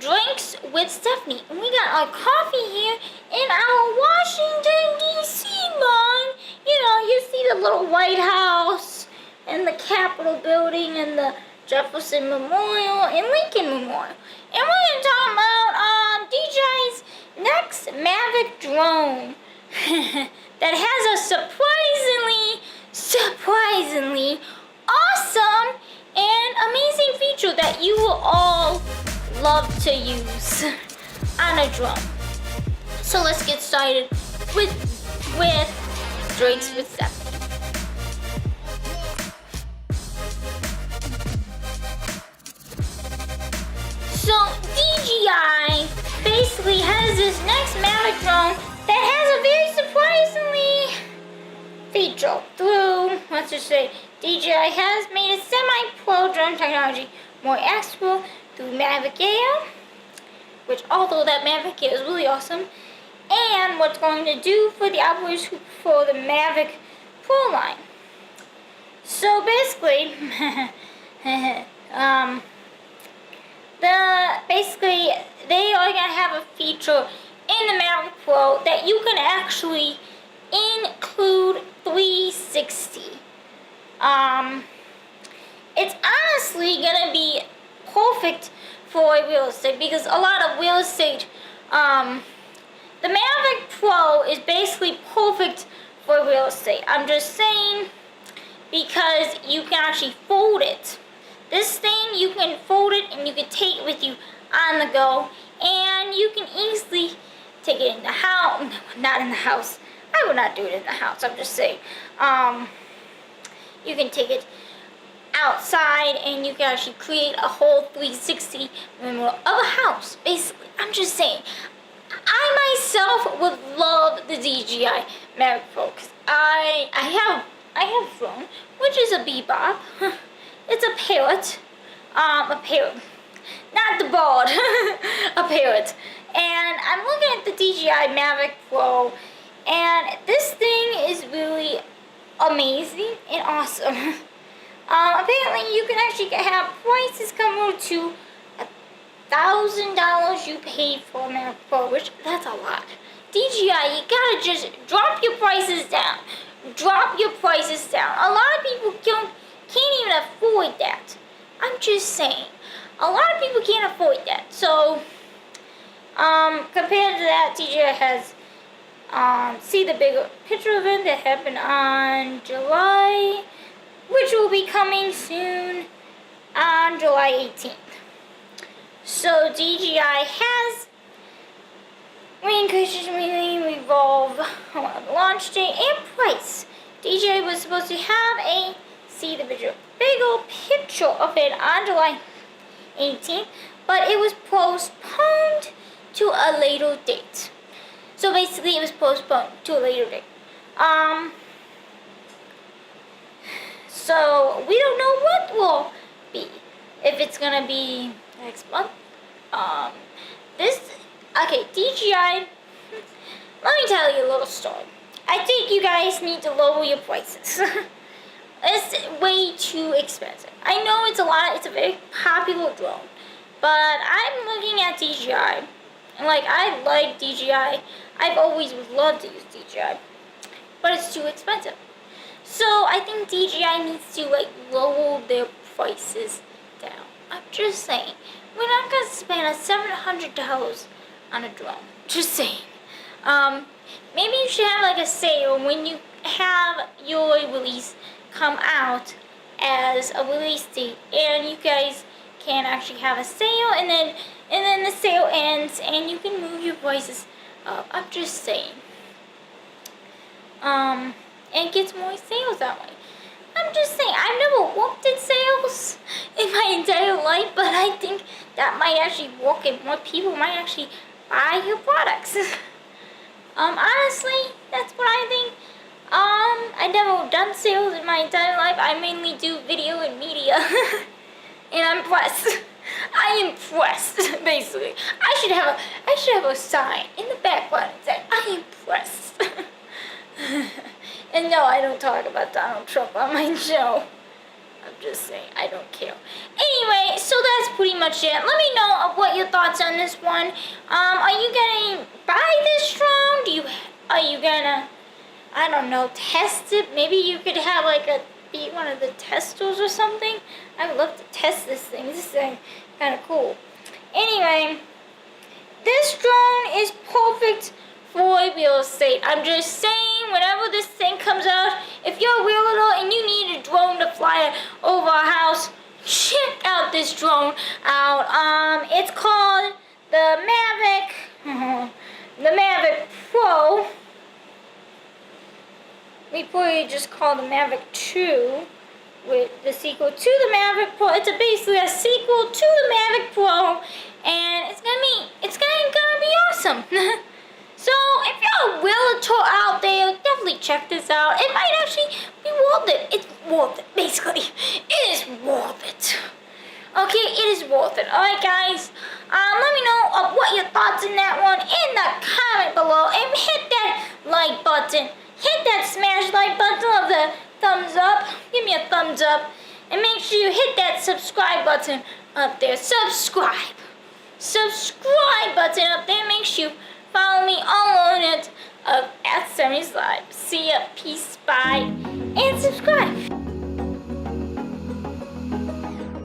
Drinks with Stephanie. And we got our coffee here in our Washington, D.C. mug. You know, you see the little White House and the Capitol building and the Jefferson Memorial and Lincoln Memorial. And we're going to talk about DJI's next MAVIC drone that has a surprisingly awesome and amazing feature that you will all love to use on a drone. So let's get started with Drinks with Stephanie. So DJI basically has this next MAVIC drone that has a very surprisingly feature through, let's just say, DJI has made a semi-pro drone technology more accessible through MAVIC Air, which although that MAVIC Air is really awesome, and what's going to do for the operators who prefer the MAVIC Pro line. So basically, they are going to have a feature in the MAVIC Pro that you can actually include 360. It's honestly going to be perfect for real estate because a lot of real estate, the MAVIC Pro is basically perfect for real estate. I'm just saying because you can actually fold it. This thing, you can fold it and you can take it with you on the go, and you can easily take it in the house. Not in the house. I would not do it in the house. I'm just saying. You can take it outside, and you can actually create a whole 360 in the middle of a house. Basically, I'm just saying. I myself would love the DJI MAVIC Pro because I have a drone, which is a bebop. It's a parrot. Not the bird. A parrot. And I'm looking at the DJI MAVIC Pro, and this thing is really amazing and awesome. Apparently, you can actually have prices come over to $1,000 you paid for a MAVIC Pro, which that's a lot. DJI, you gotta just drop your prices down. Drop your prices down. A lot of people can't even afford that. I'm just saying. A lot of people can't afford that. So, compared to that, DJI has, see the bigger picture event that happened on July, which will be coming soon on July 18th. So, DJI has really revolve on the launch date and price. DJI was supposed to have see the bigger picture of it on July 18th, but it was postponed to a later date. So basically, it was postponed to a later date. So we don't know what will be. If it's gonna be next month. DJI. Let me tell you a little story. I think you guys need to lower your prices. It's way too expensive. I know it's a lot. It's a very popular drone, but I'm looking at DJI, and I like DJI. I've always loved to use DJI, but it's too expensive. So I think DJI needs to lower their prices down. I'm just saying, we're not gonna spend $700 on a drone. Just saying. Maybe you should have a sale when you have your release come out as a release date, and you guys can actually have a sale, and then the sale ends, and you can move your prices up. I'm just saying. And get more sales that way. I'm just saying, I've never worked at sales in my entire life, but I think that might actually work, and more people might actually buy your products. Honestly, that's what I think. I've never done sales in my entire life. I mainly do video and media. And I'm impressed. I am impressed, basically. I should have a sign in the background that says, I am impressed. And no, I don't talk about Donald Trump on my show. I'm just saying, I don't care. Anyway, so that's pretty much it. Let me know what your thoughts on this one. Are you gonna buy this drone? Are you gonna, I don't know, test it? Maybe you could have like be one of the testers or something. I would love to test this thing. This thing kind of cool. Anyway, this drone is perfect for real estate. I'm just saying, whenever this thing comes out, if you're a realtor and you need a drone to fly over a house, check out this drone out. It's called the MAVIC, the MAVIC Pro. We probably just call the MAVIC 2 with the sequel to the MAVIC Pro. It's basically a sequel to the MAVIC Pro, and it's gonna be awesome. So if you're a realtor out there, definitely check this out. It might actually be worth it. It's worth it, basically. It is worth it. Okay, it is worth it. Alright guys, let me know what your thoughts in that one in the comment below, and hit that like button. Hit that smash like button of the thumbs up. Give me a thumbs up. And make sure you hit that subscribe button up there. Subscribe button up there. Make sure you follow me all on it at Sammy's Live. See ya. Peace. Bye. And subscribe.